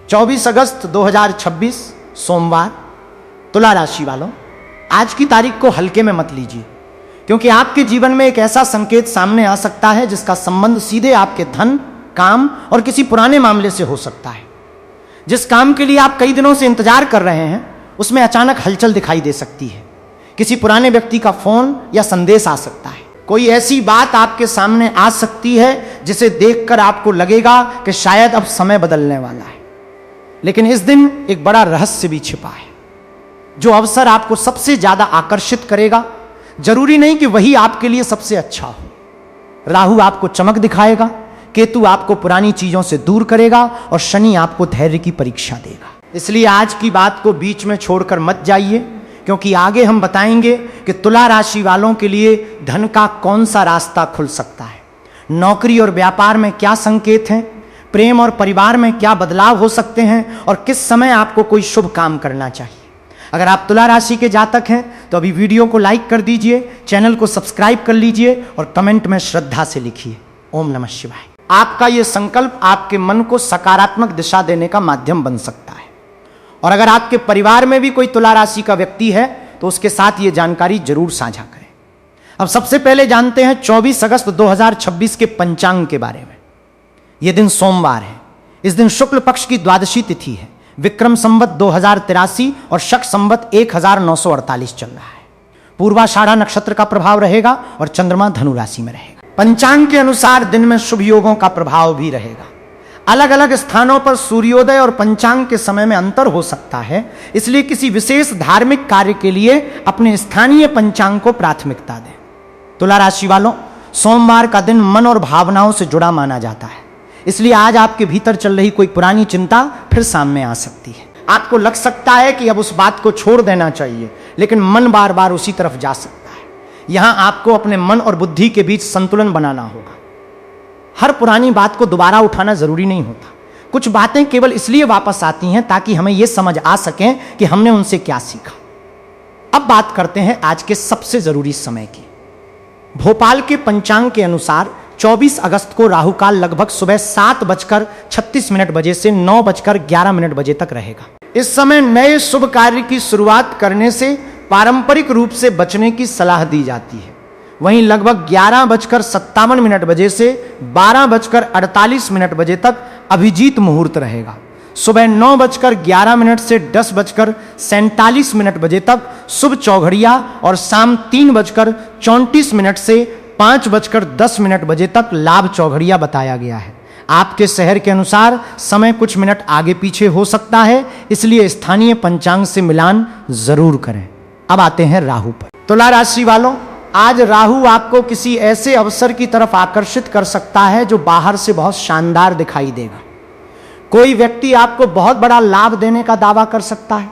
24 अगस्त 2026 सोमवार। तुला राशि वालों, आज की तारीख को हल्के में मत लीजिए, क्योंकि आपके जीवन में एक ऐसा संकेत सामने आ सकता है जिसका संबंध सीधे आपके धन, काम और किसी पुराने मामले से हो सकता है। जिस काम के लिए आप कई दिनों से इंतजार कर रहे हैं, उसमें अचानक हलचल दिखाई दे सकती है। किसी पुराने व्यक्ति का फोन या संदेश आ सकता है। कोई ऐसी बात आपके सामने आ सकती है जिसे देखकर आपको लगेगा कि शायद अब समय बदलने वाला है। लेकिन इस दिन एक बड़ा रहस्य भी छिपा है। जो अवसर आपको सबसे ज्यादा आकर्षित करेगा, जरूरी नहीं कि वही आपके लिए सबसे अच्छा हो। राहु आपको चमक दिखाएगा, केतु आपको पुरानी चीजों से दूर करेगा और शनि आपको धैर्य की परीक्षा देगा। इसलिए आज की बात को बीच में छोड़कर मत जाइए, क्योंकि आगे हम बताएंगे कि तुला राशि वालों के लिए धन का कौन सा रास्ता खुल सकता है, नौकरी और व्यापार में क्या संकेत हैं, प्रेम और परिवार में क्या बदलाव हो सकते हैं और किस समय आपको कोई शुभ काम करना चाहिए। अगर आप तुला राशि के जातक हैं तो अभी वीडियो को लाइक कर दीजिए, चैनल को सब्सक्राइब कर लीजिए और कमेंट में श्रद्धा से लिखिए ओम नमः शिवाय। आपका यह संकल्प आपके मन को सकारात्मक दिशा देने का माध्यम बन सकता है। और अगर आपके परिवार में भी कोई तुला राशि का व्यक्ति है तो उसके साथ यह जानकारी जरूर साझा करें। अब सबसे पहले जानते हैं 24 अगस्त 2026 के पंचांग के बारे में। यह दिन सोमवार है। इस दिन शुक्ल पक्ष की द्वादशी तिथि है। विक्रम संवत 2083 और शक संवत 1948 चल रहा है। पूर्वाषाढ़ा नक्षत्र का प्रभाव रहेगा और चंद्रमा धनु राशि में रहेगा। पंचांग के अनुसार दिन में शुभ योगों का प्रभाव भी रहेगा। अलग अलग स्थानों पर सूर्योदय और पंचांग के समय में अंतर हो सकता है, इसलिए किसी विशेष धार्मिक कार्य के लिए अपने स्थानीय पंचांग को प्राथमिकता दें। तुला राशि वालों, सोमवार का दिन मन और भावनाओं से जुड़ा माना जाता है, इसलिए आज आपके भीतर चल रही कोई पुरानी चिंता फिर सामने आ सकती है। आपको लग सकता है कि अब उस बात को छोड़ देना चाहिए, लेकिन मन बार बार उसी तरफ जा सकता है। यहां आपको अपने मन और बुद्धि के बीच संतुलन बनाना होगा। हर पुरानी बात को दोबारा उठाना जरूरी नहीं होता। कुछ बातें केवल इसलिए वापस आती हैं ताकि हमें यह समझ आ सके कि हमने उनसे क्या सीखा। अब बात करते हैं आज के सबसे जरूरी समय की। भोपाल के पंचांग के अनुसार 24 अगस्त को राहु काल लगभग सुबह 7:36 बजे से 9:11 बजे तक रहेगा। इस समय नए शुभ कार्य की शुरुआत करने से पारंपरिक रूप से बचने की सलाह दी जाती है। वहीं लगभग 11:57 बजे से 12:48 बजे तक अभिजीत मुहूर्त रहेगा। सुबह 9:11 से 10:47 बजे तक शुभ चौघड़िया और शाम 3:34 से 5:10 बजे तक लाभ चौघड़िया बताया गया है। आपके शहर के अनुसार समय कुछ मिनट आगे पीछे हो सकता है, इसलिए स्थानीय पंचांग से मिलान जरूर करें। अब आते हैं राहु पर। तुला राशि वालों, आज राहु आपको किसी ऐसे अवसर की तरफ आकर्षित कर सकता है जो बाहर से बहुत शानदार दिखाई देगा। कोई व्यक्ति आपको बहुत बड़ा लाभ देने का दावा कर सकता है।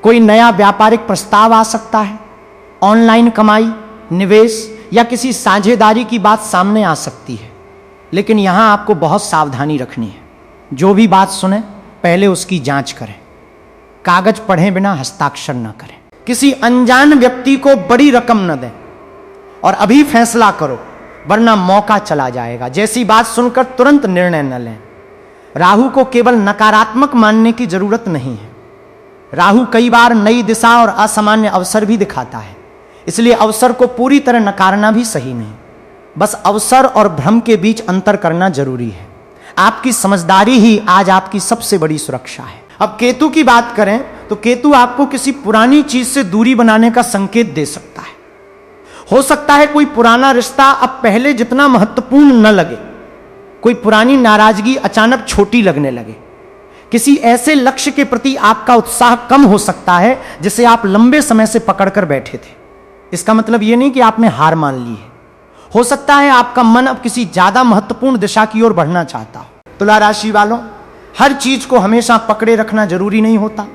कोई नया व्यापारिक प्रस्ताव आ सकता है। ऑनलाइन कमाई, निवेश या किसी साझेदारी की बात सामने आ सकती है। लेकिन यहां आपको बहुत सावधानी रखनी है। जो भी बात सुने पहले उसकी जांच करें। कागज पढ़े बिना हस्ताक्षर न करें। किसी अनजान व्यक्ति को बड़ी रकम न दें और अभी फैसला करो, वरना मौका चला जाएगा। जैसी बात सुनकर तुरंत निर्णय न लें। राहु को केवल नकारात्मक मानने की जरूरत नहीं है। राहु कई बार नई दिशा और असामान्य अवसर भी दिखाता है, इसलिए अवसर को पूरी तरह नकारना भी सही नहीं। बस अवसर और भ्रम के बीच अंतर करना जरूरी है। आपकी समझदारी ही आज आपकी सबसे बड़ी सुरक्षा है। अब केतु की बात करें तो केतु आपको किसी पुरानी चीज से दूरी बनाने का संकेत दे सकता है। हो सकता है कोई पुराना रिश्ता अब पहले जितना महत्वपूर्ण न लगे। कोई पुरानी नाराजगी अचानक छोटी लगने लगे। किसी ऐसे लक्ष्य के प्रति आपका उत्साह कम हो सकता है जिसे आप लंबे समय से पकड़कर बैठे थे। इसका मतलब यह नहीं कि आपने हार मान ली है। हो सकता है आपका मन अब किसी ज्यादा महत्वपूर्ण दिशा की ओर बढ़ना चाहता हो। तुला राशि वालों, हर चीज को हमेशा पकड़े रखना जरूरी नहीं होता।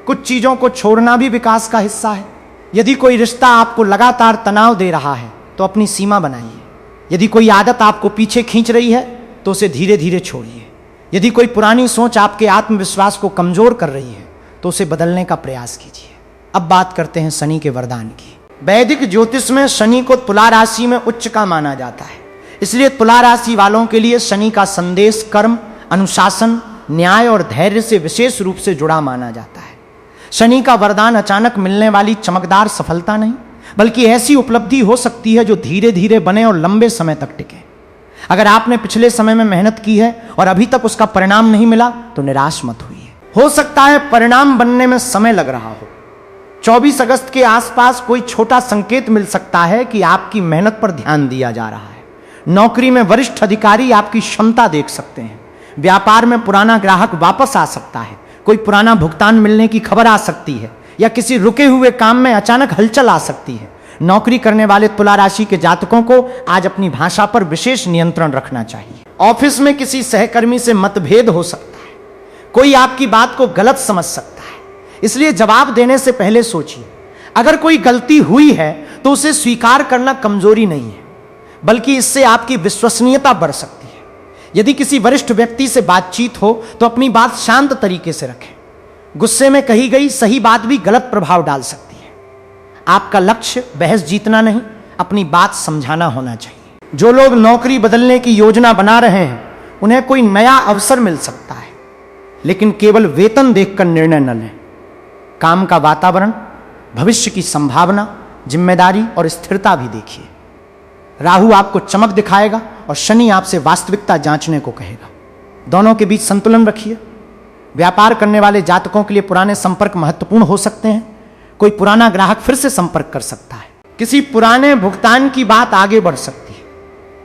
कुछ चीजों को छोड़ना भी विकास का हिस्सा है। यदि कोई रिश्ता आपको लगातार तनाव दे रहा है तो अपनी सीमा बनाइए। यदि कोई आदत आपको पीछे खींच रही है तो उसे धीरे धीरे छोड़िए। यदि कोई पुरानी सोच आपके आत्मविश्वास को कमजोर कर रही है तो उसे बदलने का प्रयास कीजिए। अब बात करते हैं शनि के वरदान की। वैदिक ज्योतिष में शनि को तुला राशि में उच्च का माना जाता है, इसलिए तुला राशि वालों के लिए शनि का संदेश कर्म, अनुशासन, न्याय और धैर्य से विशेष रूप से जुड़ा माना जाता है। शनि का वरदान अचानक मिलने वाली चमकदार सफलता नहीं, बल्कि ऐसी उपलब्धि हो सकती है जो धीरे धीरे बने और लंबे समय तक टिके। अगर आपने पिछले समय में मेहनत की है और अभी तक उसका परिणाम नहीं मिला तो निराश मत होइए। हो सकता है परिणाम बनने में समय लग रहा हो। 24 अगस्त के आसपास कोई छोटा संकेत मिल सकता है कि आपकी मेहनत पर ध्यान दिया जा रहा है। नौकरी में वरिष्ठ अधिकारी आपकी क्षमता देख सकते हैं। व्यापार में पुराना ग्राहक वापस आ सकता है। कोई पुराना भुगतान मिलने की खबर आ सकती है, या किसी रुके हुए काम में अचानक हलचल आ सकती है। नौकरी करने वाले तुला राशि के जातकों को आज अपनी भाषा पर विशेष नियंत्रण रखना चाहिए। ऑफिस में किसी सहकर्मी से मतभेद हो सकता है। कोई आपकी बात को गलत समझ सकता है, इसलिए जवाब देने से पहले सोचिए। अगर कोई गलती हुई है तो उसे स्वीकार करना कमजोरी नहीं है, बल्कि इससे आपकी विश्वसनीयता बढ़ सकती है। यदि किसी वरिष्ठ व्यक्ति से बातचीत हो तो अपनी बात शांत तरीके से रखें। गुस्से में कही गई सही बात भी गलत प्रभाव डाल सकती है। आपका लक्ष्य बहस जीतना नहीं, अपनी बात समझाना होना चाहिए। जो लोग नौकरी बदलने की योजना बना रहे हैं उन्हें कोई नया अवसर मिल सकता है, लेकिन केवल वेतन देखकर निर्णय न लें। काम का वातावरण, भविष्य की संभावना, जिम्मेदारी और स्थिरता भी देखिए। राहु आपको चमक दिखाएगा और शनि आपसे वास्तविकता जांचने को कहेगा। दोनों के बीच संतुलन रखिए। व्यापार करने वाले जातकों के लिए पुराने संपर्क महत्वपूर्ण हो सकते हैं। कोई पुराना ग्राहक फिर से संपर्क कर सकता है। किसी पुराने भुगतान की बात आगे बढ़ सकती है।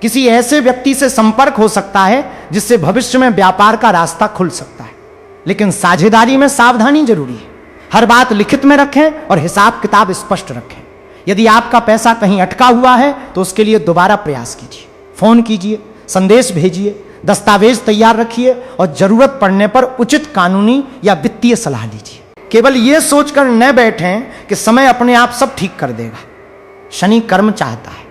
किसी ऐसे व्यक्ति से संपर्क हो सकता है जिससे भविष्य में व्यापार का रास्ता खुल सकता है, लेकिन साझेदारी में सावधानी जरूरी है। हर बात लिखित में रखें और हिसाब किताब स्पष्ट रखें। यदि आपका पैसा कहीं अटका हुआ है तो उसके लिए दोबारा प्रयास कीजिए। फोन कीजिए, संदेश भेजिए, दस्तावेज तैयार रखिए और जरूरत पड़ने पर उचित कानूनी या वित्तीय सलाह लीजिए। केवल यह सोचकर न बैठें कि समय अपने आप सब ठीक कर देगा। शनि कर्म चाहता है।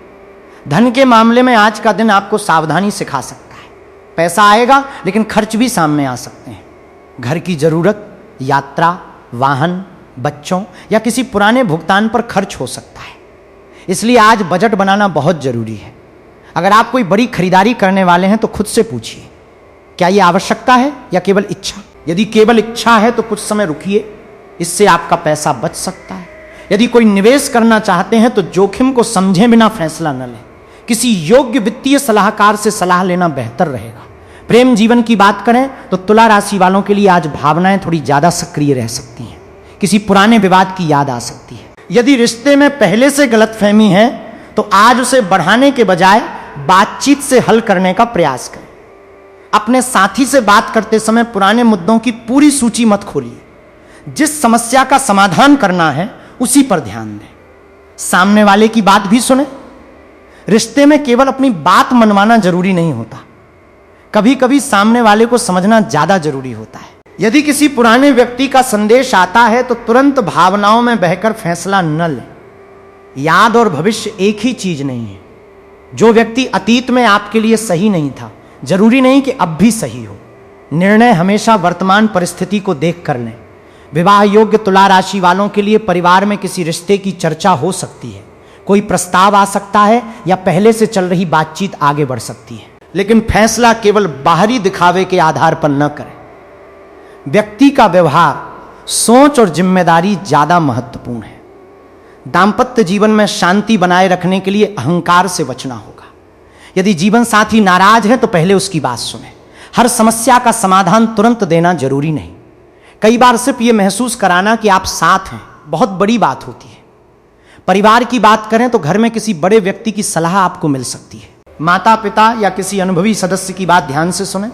धन के मामले में आज का दिन आपको सावधानी सिखा सकता है। पैसा आएगा लेकिन खर्च भी सामने आ सकते हैं। घर की जरूरत, यात्रा, वाहन, बच्चों या किसी पुराने भुगतान पर खर्च हो सकता है। इसलिए आज बजट बनाना बहुत जरूरी है। अगर आप कोई बड़ी खरीदारी करने वाले हैं तो खुद से पूछिए, क्या यह आवश्यकता है या केवल इच्छा? यदि केवल इच्छा है तो कुछ समय रुकिए, इससे आपका पैसा बच सकता है। यदि कोई निवेश करना चाहते हैं तो जोखिम को समझे बिना फैसला न लें। किसी योग्य वित्तीय सलाहकार से सलाह लेना बेहतर रहेगा। प्रेम जीवन की बात करें तो तुला राशि वालों के लिए आज भावनाएं थोड़ी ज्यादा सक्रिय रह सकती हैं। किसी पुराने विवाद की याद आ सकती है। यदि रिश्ते में पहले से गलतफहमी है तो आज उसे बढ़ाने के बजाय बातचीत से हल करने का प्रयास करें। अपने साथी से बात करते समय पुराने मुद्दों की पूरी सूची मत खोलिए। जिस समस्या का समाधान करना है उसी पर ध्यान दें। सामने वाले की बात भी सुने। रिश्ते में केवल अपनी बात मनवाना जरूरी नहीं होता, कभी कभी सामने वाले को समझना ज्यादा जरूरी होता है। यदि किसी पुराने व्यक्ति का संदेश आता है तो तुरंत भावनाओं में बहकर फैसला न लें। याद और भविष्य एक ही चीज नहीं है। जो व्यक्ति अतीत में आपके लिए सही नहीं था, जरूरी नहीं कि अब भी सही हो। निर्णय हमेशा वर्तमान परिस्थिति को देख कर लें। विवाह योग्य तुला राशि वालों के लिए परिवार में किसी रिश्ते की चर्चा हो सकती है। कोई प्रस्ताव आ सकता है या पहले से चल रही बातचीत आगे बढ़ सकती है, लेकिन फैसला केवल बाहरी दिखावे के आधार पर न करें। व्यक्ति का व्यवहार, सोच और जिम्मेदारी ज्यादा महत्वपूर्ण है। दाम्पत्य जीवन में शांति बनाए रखने के लिए अहंकार से बचना होगा। यदि जीवन साथी नाराज है तो पहले उसकी बात सुने। हर समस्या का समाधान तुरंत देना जरूरी नहीं। कई बार सिर्फ यह महसूस कराना कि आप साथ हैं बहुत बड़ी बात होती है। परिवार की बात करें तो घर में किसी बड़े व्यक्ति की सलाह आपको मिल सकती है। माता पिता या किसी अनुभवी सदस्य की बात ध्यान से सुनें।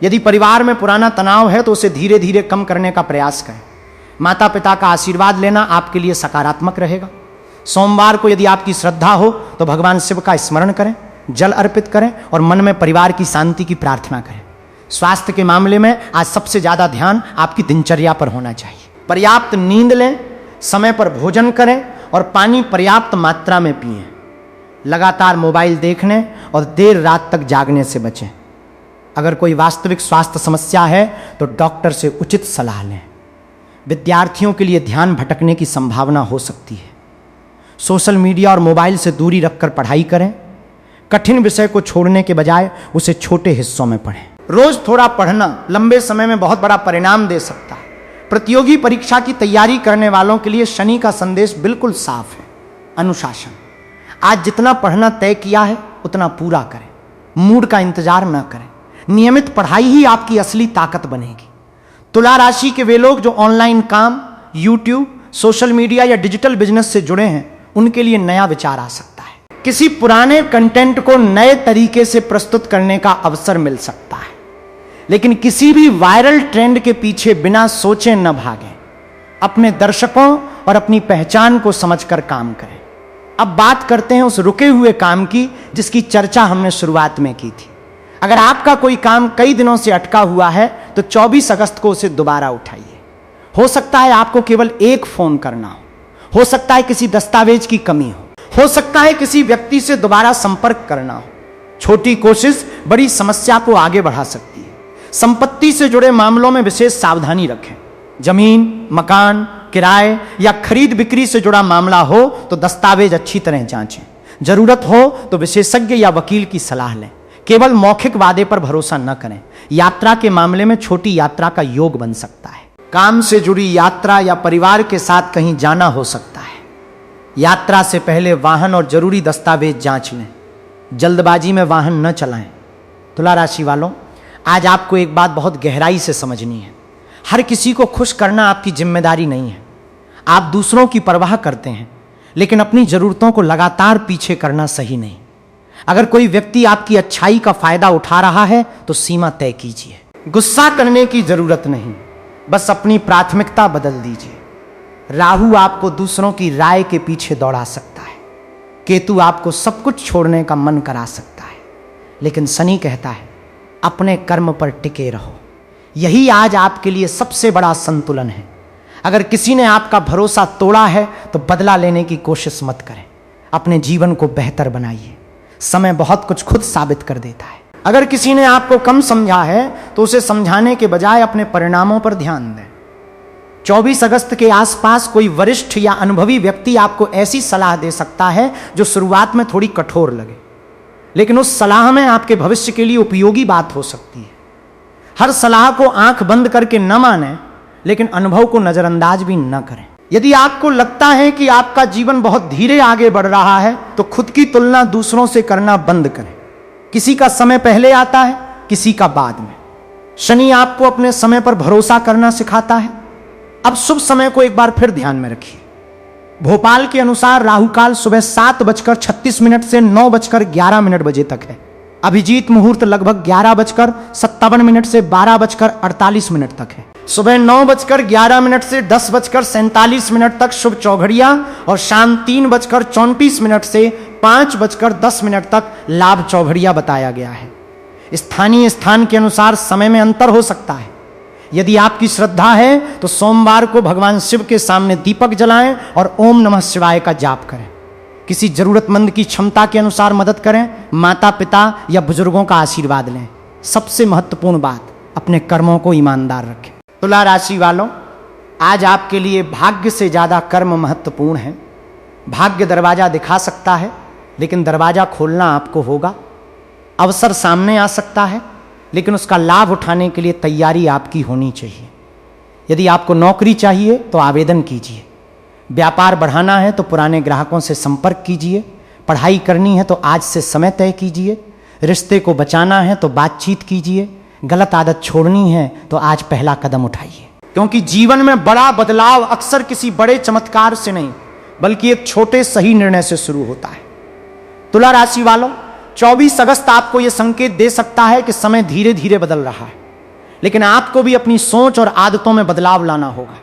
यदि परिवार में पुराना तनाव है तो उसे धीरे धीरे कम करने का प्रयास करें। माता पिता का आशीर्वाद लेना आपके लिए सकारात्मक रहेगा। सोमवार को यदि आपकी श्रद्धा हो तो भगवान शिव का स्मरण करें, जल अर्पित करें और मन में परिवार की शांति की प्रार्थना करें। स्वास्थ्य के मामले में आज सबसे ज्यादा ध्यान आपकी दिनचर्या पर होना चाहिए। पर्याप्त नींद लें, समय पर भोजन करें और पानी पर्याप्त मात्रा में पिएं। लगातार मोबाइल देखने और देर रात तक जागने से बचें। अगर कोई वास्तविक स्वास्थ्य समस्या है तो डॉक्टर से उचित सलाह लें। विद्यार्थियों के लिए ध्यान भटकने की संभावना हो सकती है। सोशल मीडिया और मोबाइल से दूरी रखकर पढ़ाई करें। कठिन विषय को छोड़ने के बजाय उसे छोटे हिस्सों में पढ़ें। रोज थोड़ा पढ़ना लंबे समय में बहुत बड़ा परिणाम दे सकता है। प्रतियोगी परीक्षा की तैयारी करने वालों के लिए शनि का संदेश बिल्कुल साफ है। अनुशासन। आज जितना पढ़ना तय किया है उतना पूरा करें, मूड का इंतजार न करें। नियमित पढ़ाई ही आपकी असली ताकत बनेगी। तुला राशि के वे लोग जो ऑनलाइन काम, यूट्यूब, सोशल मीडिया या डिजिटल बिजनेस से जुड़े हैं, उनके लिए नया विचार आ सकता है। किसी पुराने कंटेंट को नए तरीके से प्रस्तुत करने का अवसर मिल सकता है। लेकिन किसी भी वायरल ट्रेंड के पीछे बिना सोचे न भागें। अपने दर्शकों और अपनी पहचान को समझकर काम करें। अब बात करते हैं उस रुके हुए काम की जिसकी चर्चा हमने शुरुआत में की थी। अगर आपका कोई काम कई दिनों से अटका हुआ है तो 24 अगस्त को उसे दोबारा उठाइए। हो सकता है आपको केवल एक फोन करना हो सकता है किसी दस्तावेज की कमी हो सकता है किसी व्यक्ति से दोबारा संपर्क करना हो। छोटी कोशिश बड़ी समस्या को आगे बढ़ा सकती है। संपत्ति से जुड़े मामलों में विशेष सावधानी रखें। जमीन, मकान, किराए या खरीद बिक्री से जुड़ा मामला हो तो दस्तावेज अच्छी तरह जांचें। जरूरत हो तो विशेषज्ञ या वकील की सलाह लें। केवल मौखिक वादे पर भरोसा न करें। यात्रा के मामले में छोटी यात्रा का योग बन सकता है। काम से जुड़ी यात्रा या परिवार के साथ कहीं जाना हो सकता है। यात्रा से पहले वाहन और जरूरी दस्तावेज जांच लें। जल्दबाजी में वाहन न चलाएं। तुला राशि वालों, आज आपको एक बात बहुत गहराई से समझनी है। हर किसी को खुश करना आपकी जिम्मेदारी नहीं है। आप दूसरों की परवाह करते हैं, लेकिन अपनी जरूरतों को लगातार पीछे करना सही नहीं। अगर कोई व्यक्ति आपकी अच्छाई का फायदा उठा रहा है तो सीमा तय कीजिए। गुस्सा करने की जरूरत नहीं, बस अपनी प्राथमिकता बदल दीजिए। राहु आपको दूसरों की राय के पीछे दौड़ा सकता है। केतु आपको सब कुछ छोड़ने का मन करा सकता है, लेकिन शनि कहता है अपने कर्म पर टिके रहो। यही आज आपके लिए सबसे बड़ा संतुलन है। अगर किसी ने आपका भरोसा तोड़ा है तो बदला लेने की कोशिश मत करें। अपने जीवन को बेहतर बनाइए। समय बहुत कुछ खुद साबित कर देता है। अगर किसी ने आपको कम समझा है तो उसे समझाने के बजाय अपने परिणामों पर ध्यान दें। 24 अगस्त के आसपास कोई वरिष्ठ या अनुभवी व्यक्ति आपको ऐसी सलाह दे सकता है जो शुरुआत में थोड़ी कठोर लगे, लेकिन उस सलाह में आपके भविष्य के लिए उपयोगी बात हो सकती है। हर सलाह को आंख बंद करके न मानें, लेकिन अनुभव को नजरअंदाज भी न करें। यदि आपको लगता है कि आपका जीवन बहुत धीरे आगे बढ़ रहा है तो खुद की तुलना दूसरों से करना बंद करें। किसी का समय पहले आता है, किसी का बाद में। शनि आपको अपने समय पर भरोसा करना सिखाता है। अब शुभ समय को एक बार फिर ध्यान में रखिए। भोपाल के अनुसार राहु काल सुबह 7:36 से 9:11 बजे तक है। अभिजीत मुहूर्त लगभग 11:57 से 12:48 तक है। सुबह 9:11 से 10:47 तक शुभ चौघड़िया और शाम 3:34 से 5:10 तक लाभ चौघड़िया बताया गया है। स्थानीय स्थान के अनुसार समय में अंतर हो सकता है। यदि आपकी श्रद्धा है तो सोमवार को भगवान शिव के सामने दीपक जलाएं और ओम नमः शिवाय का जाप करें। किसी जरूरतमंद की क्षमता के अनुसार मदद करें। माता पिता या बुजुर्गों का आशीर्वाद लें। सबसे महत्वपूर्ण बात, अपने कर्मों को ईमानदार रखें। तुला राशि वालों, आज आपके लिए भाग्य से ज्यादा कर्म महत्वपूर्ण है। भाग्य दरवाजा दिखा सकता है, लेकिन दरवाजा खोलना आपको होगा। अवसर सामने आ सकता है, लेकिन उसका लाभ उठाने के लिए तैयारी आपकी होनी चाहिए। यदि आपको नौकरी चाहिए तो आवेदन कीजिए। व्यापार बढ़ाना है तो पुराने ग्राहकों से संपर्क कीजिए। पढ़ाई करनी है तो आज से समय तय कीजिए। रिश्ते को बचाना है तो बातचीत कीजिए। गलत आदत छोड़नी है तो आज पहला कदम उठाइए, क्योंकि जीवन में बड़ा बदलाव अक्सर किसी बड़े चमत्कार से नहीं बल्कि एक छोटे सही निर्णय से शुरू होता है। तुला राशि वालों, 24 अगस्त आपको यह संकेत दे सकता है कि समय धीरे धीरे बदल रहा है, लेकिन आपको भी अपनी सोच और आदतों में बदलाव लाना होगा।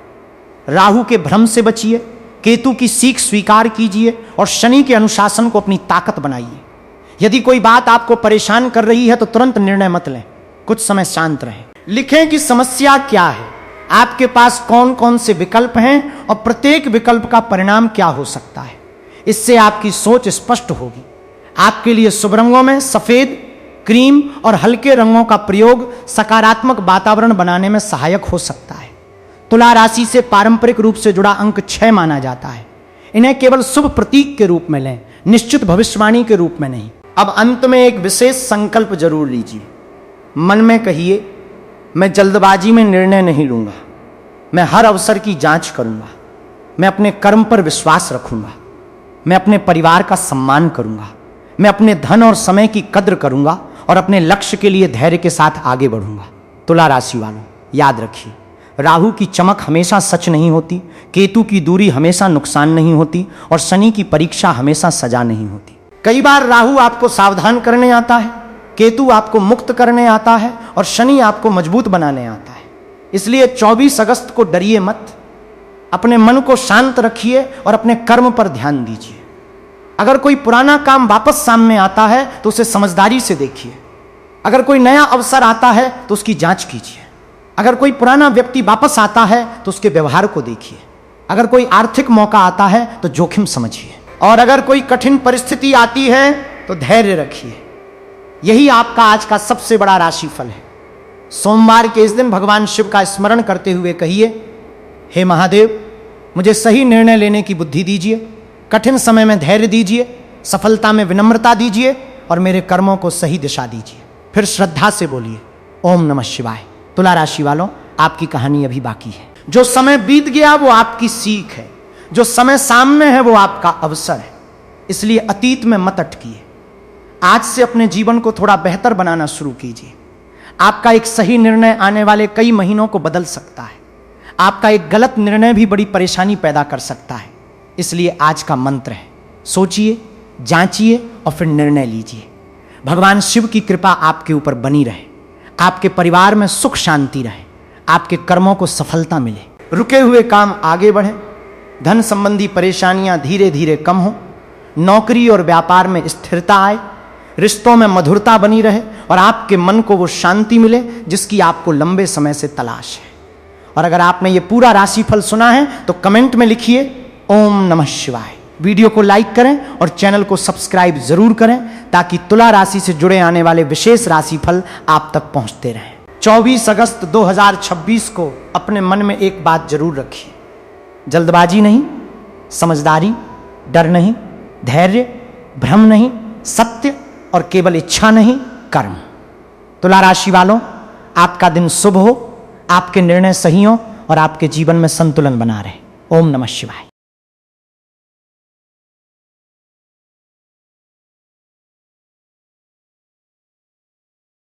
राहु के भ्रम से बचिए, केतु की सीख स्वीकार कीजिए और शनि के अनुशासन को अपनी ताकत बनाइए। यदि कोई बात आपको परेशान कर रही है तो तुरंत निर्णय मत लें, कुछ समय शांत रहें। लिखें कि समस्या क्या है, आपके पास कौन कौन से विकल्प हैं और प्रत्येक विकल्प का परिणाम क्या हो सकता है। इससे आपकी सोच स्पष्ट होगी। आपके लिए शुभ रंगों में सफेद, क्रीम और हल्के रंगों का प्रयोग सकारात्मक वातावरण बनाने में सहायक हो सकता है। तुला राशि से पारंपरिक रूप से जुड़ा अंक 6 माना जाता है। इन्हें केवल शुभ प्रतीक के रूप में लें, निश्चित भविष्यवाणी के रूप में नहीं। अब अंत में एक विशेष संकल्प जरूर लीजिए। मन में कहिए, मैं जल्दबाजी में निर्णय नहीं लूंगा, मैं हर अवसर की जांच करूंगा, मैं अपने कर्म पर विश्वास रखूंगा, मैं अपने परिवार का सम्मान करूंगा, मैं अपने धन और समय की कद्र करूंगा और अपने लक्ष्य के लिए धैर्य के साथ आगे बढ़ूंगा। तुला राशि वालों, याद रखिए, राहु की चमक हमेशा सच नहीं होती, केतु की दूरी हमेशा नुकसान नहीं होती और शनि की परीक्षा हमेशा सजा नहीं होती। कई बार राहु आपको सावधान करने आता है, केतु आपको मुक्त करने आता है और शनि आपको मजबूत बनाने आता है। इसलिए 24 अगस्त को डरिए मत, अपने मन को शांत रखिए और अपने कर्म पर ध्यान दीजिए। अगर कोई पुराना काम वापस सामने आता है तो उसे समझदारी से देखिए। अगर कोई नया अवसर आता है तो उसकी जांच कीजिए। अगर कोई पुराना व्यक्ति वापस आता है तो उसके व्यवहार को देखिए। अगर कोई आर्थिक मौका आता है तो जोखिम समझिए और अगर कोई कठिन परिस्थिति आती है तो धैर्य रखिए। यही आपका आज का सबसे बड़ा राशिफल है। सोमवार के इस दिन भगवान शिव का स्मरण करते हुए कहिए, हे महादेव, मुझे सही निर्णय लेने की बुद्धि दीजिए, कठिन समय में धैर्य दीजिए, सफलता में विनम्रता दीजिए और मेरे कर्मों को सही दिशा दीजिए। फिर श्रद्धा से बोलिए, ओम नमः शिवाय। तुला राशि वालों, आपकी कहानी अभी बाकी है। जो समय बीत गया वो आपकी सीख है, जो समय सामने है वो आपका अवसर है। इसलिए अतीत में मत अटकिए, आज से अपने जीवन को थोड़ा बेहतर बनाना शुरू कीजिए। आपका एक सही निर्णय आने वाले कई महीनों को बदल सकता है। आपका एक गलत निर्णय भी बड़ी परेशानी पैदा कर सकता है। इसलिए आज का मंत्र है, सोचिए, जांचिए और फिर निर्णय लीजिए। भगवान शिव की कृपा आपके ऊपर बनी रहे, आपके परिवार में सुख शांति रहे, आपके कर्मों को सफलता मिले, रुके हुए काम आगे बढ़े, धन संबंधी परेशानियां धीरे धीरे कम हो, नौकरी और व्यापार में स्थिरता आए, रिश्तों में मधुरता बनी रहे और आपके मन को वो शांति मिले जिसकी आपको लंबे समय से तलाश है। और अगर आपने ये पूरा राशिफल सुना है तो कमेंट में लिखिए ओम नमः शिवाय। वीडियो को लाइक करें और चैनल को सब्सक्राइब जरूर करें ताकि तुला राशि से जुड़े आने वाले विशेष राशिफल आप तक पहुंचते रहें। 24 अगस्त 2026 को अपने मन में एक बात जरूर रखिए, जल्दबाजी नहीं, समझदारी, डर नहीं, धैर्य, भ्रम नहीं, सत्य और केवल इच्छा नहीं, कर्म। तुला राशि वालों, आपका दिन शुभ हो, आपके निर्णय सही हो और आपके जीवन में संतुलन बना रहे। ओम नमः शिवाय।